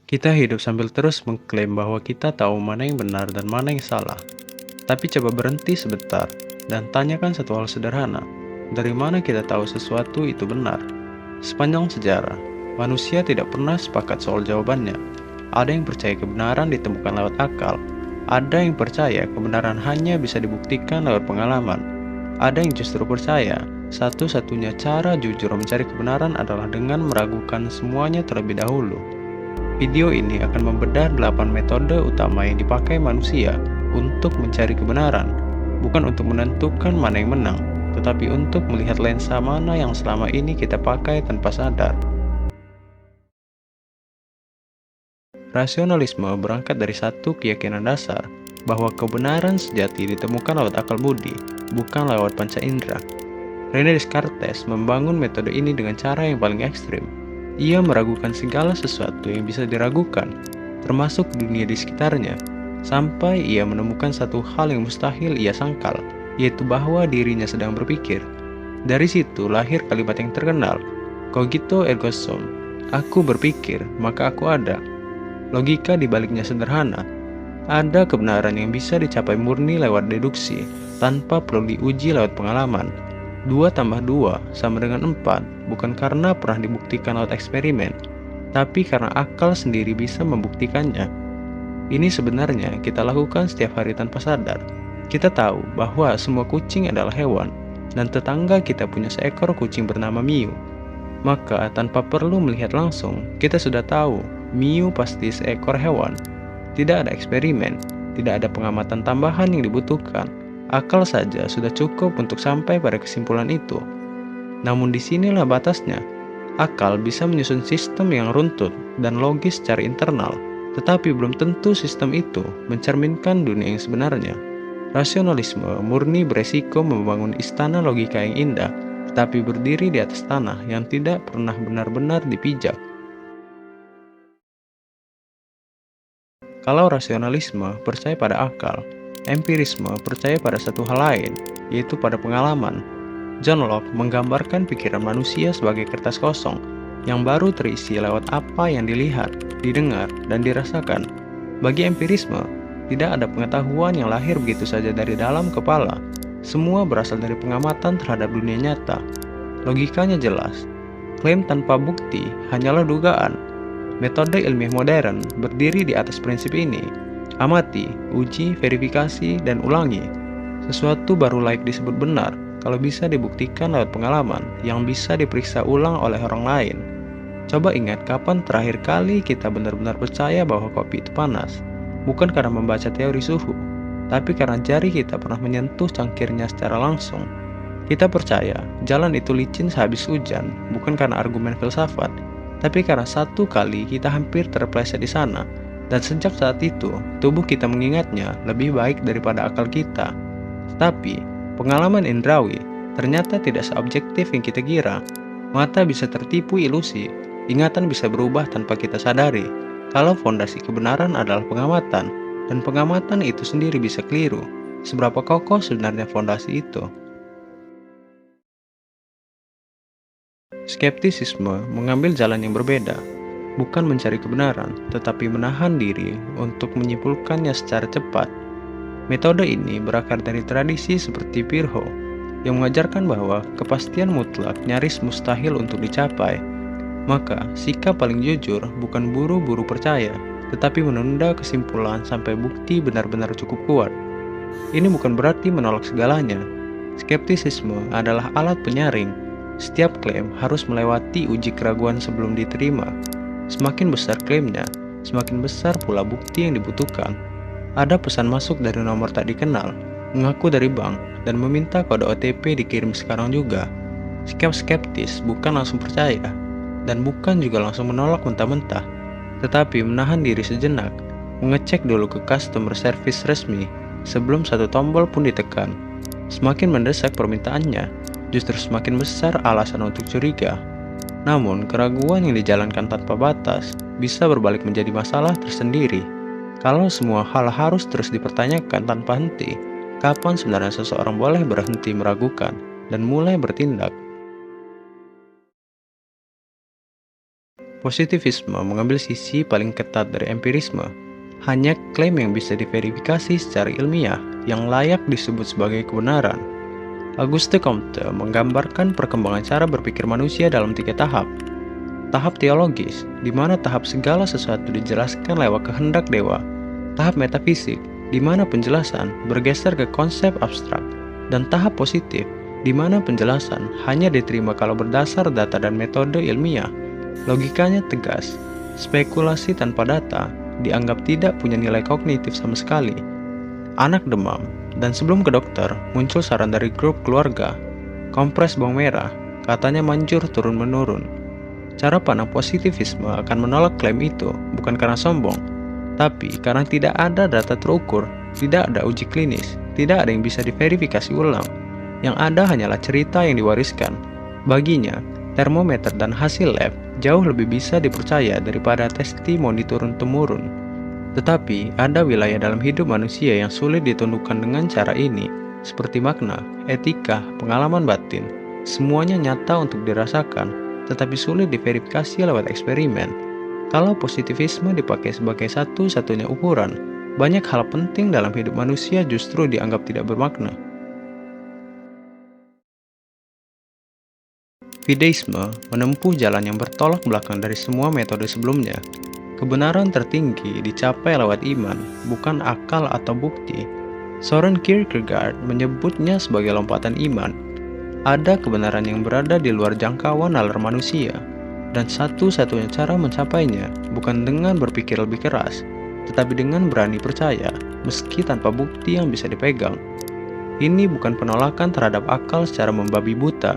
Kita hidup sambil terus mengklaim bahwa kita tahu mana yang benar dan mana yang salah. Tapi coba berhenti sebentar dan tanyakan satu hal sederhana. Dari mana kita tahu sesuatu itu benar? Sepanjang sejarah, manusia tidak pernah sepakat soal jawabannya. Ada yang percaya kebenaran ditemukan lewat akal. Ada yang percaya kebenaran hanya bisa dibuktikan lewat pengalaman. Ada yang justru percaya satu-satunya cara jujur mencari kebenaran adalah dengan meragukan semuanya terlebih dahulu. Video ini akan membedah 8 metode utama yang dipakai manusia untuk mencari kebenaran, bukan untuk menentukan mana yang menang, tetapi untuk melihat lensa mana yang selama ini kita pakai tanpa sadar. Rasionalisme berangkat dari satu keyakinan dasar, bahwa kebenaran sejati ditemukan lewat akal budi, bukan lewat panca indera. René Descartes membangun metode ini dengan cara yang paling ekstrim. Ia meragukan segala sesuatu yang bisa diragukan, termasuk dunia di sekitarnya, sampai ia menemukan satu hal yang mustahil ia sangkal, yaitu bahwa dirinya sedang berpikir. Dari situ lahir kalimat yang terkenal, cogito ergo sum, aku berpikir, maka aku ada. Logika dibaliknya sederhana. Ada kebenaran yang bisa dicapai murni lewat deduksi, tanpa perlu diuji lewat pengalaman. 2 tambah 2 sama dengan 4, bukan karena pernah dibuktikan lewat eksperimen, tapi karena akal sendiri bisa membuktikannya. Ini sebenarnya kita lakukan setiap hari tanpa sadar. Kita tahu bahwa semua kucing adalah hewan, dan tetangga kita punya seekor kucing bernama Miu. Maka tanpa perlu melihat langsung, kita sudah tahu Miu pasti seekor hewan. Tidak ada eksperimen, tidak ada pengamatan tambahan yang dibutuhkan. Akal saja sudah cukup untuk sampai pada kesimpulan itu. Namun disinilah batasnya. Akal bisa menyusun sistem yang runtut dan logis secara internal, tetapi belum tentu sistem itu mencerminkan dunia yang sebenarnya. Rasionalisme murni beresiko membangun istana logika yang indah, tetapi berdiri di atas tanah yang tidak pernah benar-benar dipijak. Kalau rasionalisme percaya pada akal, empirisme percaya pada satu hal lain, yaitu pada pengalaman. John Locke menggambarkan pikiran manusia sebagai kertas kosong yang baru terisi lewat apa yang dilihat, didengar, dan dirasakan. Bagi empirisme, tidak ada pengetahuan yang lahir begitu saja dari dalam kepala. Semua berasal dari pengamatan terhadap dunia nyata. Logikanya jelas. Klaim tanpa bukti hanyalah dugaan. Metode ilmiah modern berdiri di atas prinsip ini. Amati, uji, verifikasi, dan ulangi. Sesuatu baru layak disebut benar kalau bisa dibuktikan lewat pengalaman yang bisa diperiksa ulang oleh orang lain. Coba ingat kapan terakhir kali kita benar-benar percaya bahwa kopi itu panas. Bukan karena membaca teori suhu, tapi karena jari kita pernah menyentuh cangkirnya secara langsung. Kita percaya jalan itu licin sehabis hujan, bukan karena argumen filsafat, tapi karena satu kali kita hampir terpleset di sana. Dan sejak saat itu, tubuh kita mengingatnya lebih baik daripada akal kita. Tapi, pengalaman indrawi ternyata tidak seobjektif yang kita kira. Mata bisa tertipu ilusi, ingatan bisa berubah tanpa kita sadari. Kalau fondasi kebenaran adalah pengamatan, dan pengamatan itu sendiri bisa keliru, seberapa kokoh sebenarnya fondasi itu? Skeptisisme mengambil jalan yang berbeda. Bukan mencari kebenaran, tetapi menahan diri untuk menyimpulkannya secara cepat. Metode ini berakar dari tradisi seperti Pirho, yang mengajarkan bahwa kepastian mutlak nyaris mustahil untuk dicapai. Maka, sikap paling jujur bukan buru-buru percaya, tetapi menunda kesimpulan sampai bukti benar-benar cukup kuat. Ini bukan berarti menolak segalanya. Skeptisisme adalah alat penyaring. Setiap klaim harus melewati uji keraguan sebelum diterima. Semakin besar klaimnya, semakin besar pula bukti yang dibutuhkan. Ada pesan masuk dari nomor tak dikenal, mengaku dari bank, dan meminta kode OTP dikirim sekarang juga. Sikap skeptis bukan langsung percaya, dan bukan juga langsung menolak mentah-mentah, tetapi menahan diri sejenak, mengecek dulu ke customer service resmi, sebelum satu tombol pun ditekan. Semakin mendesak permintaannya, justru semakin besar alasan untuk curiga. Namun, keraguan yang dijalankan tanpa batas bisa berbalik menjadi masalah tersendiri. Kalau semua hal harus terus dipertanyakan tanpa henti, kapan sebenarnya seseorang boleh berhenti meragukan dan mulai bertindak? Positivisme mengambil sisi paling ketat dari empirisme. Hanya klaim yang bisa diverifikasi secara ilmiah yang layak disebut sebagai kebenaran. Auguste Comte menggambarkan perkembangan cara berpikir manusia dalam 3 tahap. Tahap teologis, di mana tahap segala sesuatu dijelaskan lewat kehendak dewa. Tahap metafisik, di mana penjelasan bergeser ke konsep abstrak. Dan tahap positif, di mana penjelasan hanya diterima kalau berdasar data dan metode ilmiah. Logikanya tegas, spekulasi tanpa data dianggap tidak punya nilai kognitif sama sekali. Anak demam, dan sebelum ke dokter, muncul saran dari grup keluarga. Kompres bawang merah, katanya manjur turun-menurun. Cara pandang positivisme akan menolak klaim itu bukan karena sombong, tapi karena tidak ada data terukur, tidak ada uji klinis, tidak ada yang bisa diverifikasi ulang. Yang ada hanyalah cerita yang diwariskan. Baginya, termometer dan hasil lab jauh lebih bisa dipercaya daripada testimoni turun-temurun. Tetapi, ada wilayah dalam hidup manusia yang sulit ditundukkan dengan cara ini, seperti makna, etika, pengalaman batin. Semuanya nyata untuk dirasakan, tetapi sulit diverifikasi lewat eksperimen. Kalau positivisme dipakai sebagai satu-satunya ukuran, banyak hal penting dalam hidup manusia justru dianggap tidak bermakna. Fideisme menempuh jalan yang bertolak belakang dari semua metode sebelumnya. Kebenaran tertinggi dicapai lewat iman, bukan akal atau bukti. Soren Kierkegaard menyebutnya sebagai lompatan iman. Ada kebenaran yang berada di luar jangkauan nalar manusia, dan satu-satunya cara mencapainya bukan dengan berpikir lebih keras, tetapi dengan berani percaya, meski tanpa bukti yang bisa dipegang. Ini bukan penolakan terhadap akal secara membabi buta.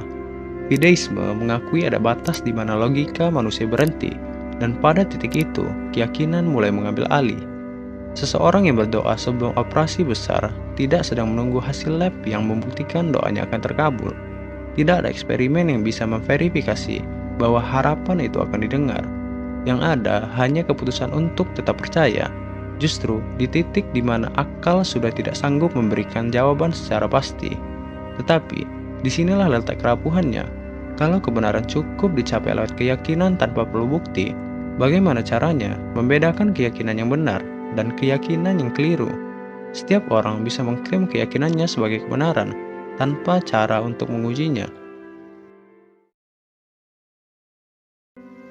Fideisme mengakui ada batas di mana logika manusia berhenti, dan pada titik itu, keyakinan mulai mengambil alih. Seseorang yang berdoa sebelum operasi besar tidak sedang menunggu hasil lab yang membuktikan doanya akan terkabul. Tidak ada eksperimen yang bisa memverifikasi bahwa harapan itu akan didengar. Yang ada hanya keputusan untuk tetap percaya. Justru di titik di mana akal sudah tidak sanggup memberikan jawaban secara pasti. Tetapi, disinilah letak kerapuhannya. Kalau kebenaran cukup dicapai lewat keyakinan tanpa perlu bukti, bagaimana caranya membedakan keyakinan yang benar dan keyakinan yang keliru? Setiap orang bisa mengklaim keyakinannya sebagai kebenaran, tanpa cara untuk mengujinya.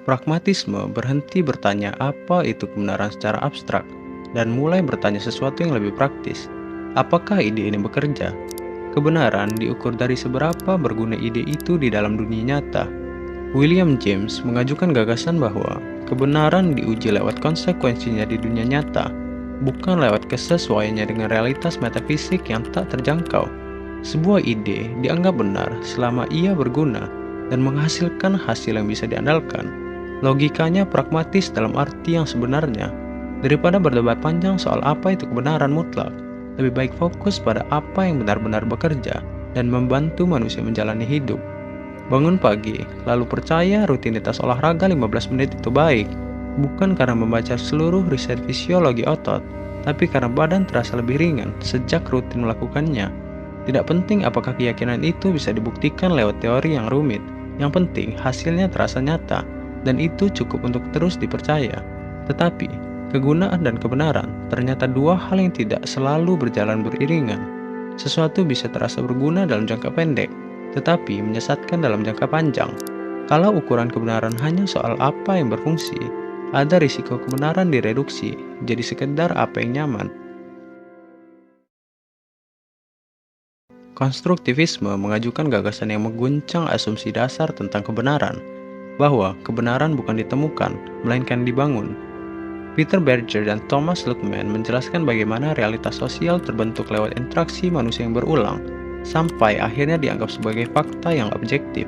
Pragmatisme berhenti bertanya apa itu kebenaran secara abstrak, dan mulai bertanya sesuatu yang lebih praktis. Apakah ide ini bekerja? Kebenaran diukur dari seberapa berguna ide itu di dalam dunia nyata. William James mengajukan gagasan bahwa kebenaran diuji lewat konsekuensinya di dunia nyata, bukan lewat kesesuaiannya dengan realitas metafisik yang tak terjangkau. Sebuah ide dianggap benar selama ia berguna dan menghasilkan hasil yang bisa diandalkan. Logikanya pragmatis dalam arti yang sebenarnya. Daripada berdebat panjang soal apa itu kebenaran mutlak, lebih baik fokus pada apa yang benar-benar bekerja dan membantu manusia menjalani hidup. Bangun pagi, lalu percaya rutinitas olahraga 15 menit itu baik, bukan karena membaca seluruh riset fisiologi otot, tapi karena badan terasa lebih ringan sejak rutin melakukannya. Tidak penting apakah keyakinan itu bisa dibuktikan lewat teori yang rumit. Yang penting hasilnya terasa nyata, dan itu cukup untuk terus dipercaya. Tetapi, kegunaan dan kebenaran ternyata dua hal yang tidak selalu berjalan beriringan. Sesuatu bisa terasa berguna dalam jangka pendek, tetapi menyesatkan dalam jangka panjang. Kalau ukuran kebenaran hanya soal apa yang berfungsi, ada risiko kebenaran direduksi jadi sekedar apa yang nyaman. Konstruktivisme mengajukan gagasan yang mengguncang asumsi dasar tentang kebenaran, bahwa kebenaran bukan ditemukan, melainkan dibangun. Peter Berger dan Thomas Luckman menjelaskan bagaimana realitas sosial terbentuk lewat interaksi manusia yang berulang, sampai akhirnya dianggap sebagai fakta yang objektif.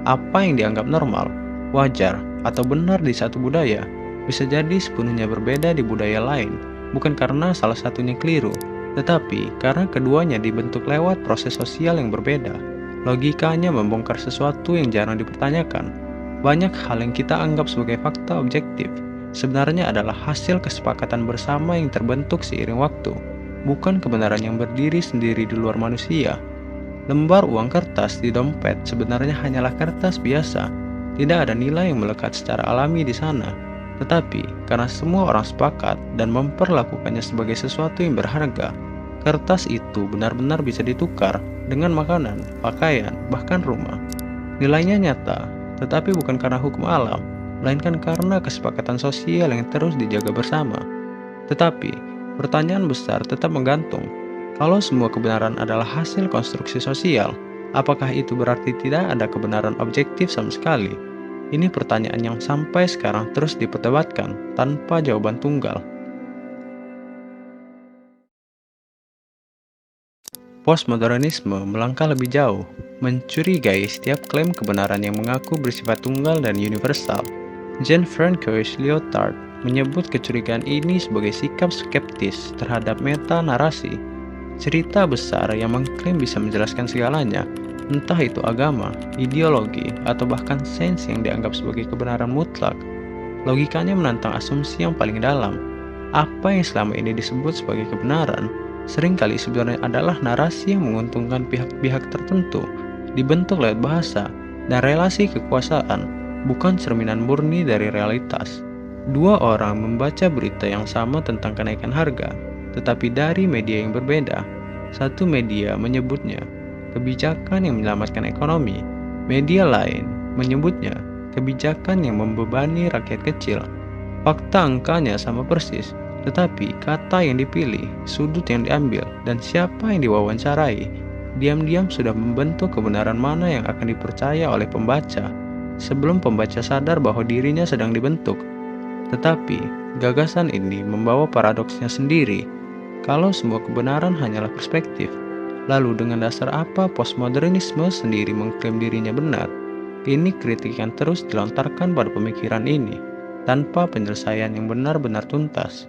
Apa yang dianggap normal, wajar, atau benar di satu budaya, bisa jadi sepenuhnya berbeda di budaya lain, bukan karena salah satunya keliru, tetapi karena keduanya dibentuk lewat proses sosial yang berbeda. Logikanya membongkar sesuatu yang jarang dipertanyakan. Banyak hal yang kita anggap sebagai fakta objektif sebenarnya adalah hasil kesepakatan bersama yang terbentuk seiring waktu, bukan kebenaran yang berdiri sendiri di luar manusia. Lembar uang kertas di dompet sebenarnya hanyalah kertas biasa, Tidak ada nilai yang melekat secara alami di sana. Tetapi, karena semua orang sepakat dan memperlakukannya sebagai sesuatu yang berharga, kertas itu benar-benar bisa ditukar dengan makanan, pakaian, bahkan rumah. Nilainya nyata, tetapi bukan karena hukum alam, melainkan karena kesepakatan sosial yang terus dijaga bersama. Tetapi, pertanyaan besar tetap menggantung. Kalau semua kebenaran adalah hasil konstruksi sosial, apakah itu berarti tidak ada kebenaran objektif sama sekali? Ini pertanyaan yang sampai sekarang terus diperdebatkan tanpa jawaban tunggal. Postmodernisme melangkah lebih jauh, mencurigai setiap klaim kebenaran yang mengaku bersifat tunggal dan universal. Jean-François Lyotard menyebut kecurigaan ini sebagai sikap skeptis terhadap meta-narasi, cerita besar yang mengklaim bisa menjelaskan segalanya, entah itu agama, ideologi, atau bahkan sains yang dianggap sebagai kebenaran mutlak. Logikanya menantang asumsi yang paling dalam. Apa yang selama ini disebut sebagai kebenaran, seringkali sebenarnya adalah narasi yang menguntungkan pihak-pihak tertentu, dibentuk lewat bahasa dan relasi kekuasaan, bukan cerminan murni dari realitas. Dua orang membaca berita yang sama tentang kenaikan harga, tetapi dari media yang berbeda. Satu media menyebutnya kebijakan yang menyelamatkan ekonomi, media lain menyebutnya kebijakan yang membebani rakyat kecil. Fakta angkanya sama persis, tetapi kata yang dipilih, sudut yang diambil, dan siapa yang diwawancarai, diam-diam sudah membentuk kebenaran mana yang akan dipercaya oleh pembaca, sebelum pembaca sadar bahwa dirinya sedang dibentuk. Tetapi, gagasan ini membawa paradoksnya sendiri. Kalau semua kebenaran hanyalah perspektif, lalu dengan dasar apa postmodernisme sendiri mengklaim dirinya benar? Ini kritik yang terus dilontarkan pada pemikiran ini, tanpa penyelesaian yang benar-benar tuntas.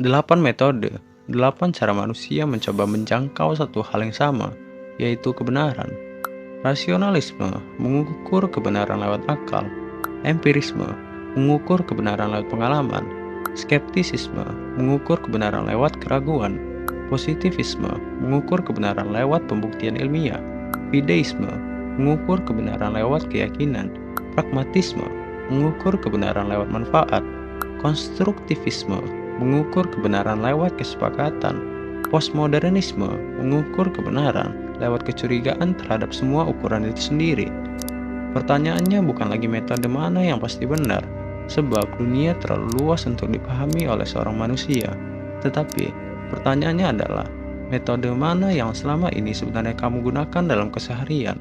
8 metode, 8 cara manusia mencoba menjangkau satu hal yang sama, yaitu kebenaran. Rasionalisme mengukur kebenaran lewat akal, empirisme mengukur kebenaran lewat pengalaman, skeptisisme mengukur kebenaran lewat keraguan, positivisme mengukur kebenaran lewat pembuktian ilmiah, fideisme mengukur kebenaran lewat keyakinan, pragmatisme mengukur kebenaran lewat manfaat, konstruktivisme mengukur kebenaran lewat kesepakatan, postmodernisme mengukur kebenaran lewat kecurigaan terhadap semua ukuran itu sendiri. Pertanyaannya bukan lagi metode mana yang pasti benar, sebab dunia terlalu luas untuk dipahami oleh seorang manusia. Tetapi, pertanyaannya adalah, metode mana yang selama ini sebenarnya kamu gunakan dalam keseharian?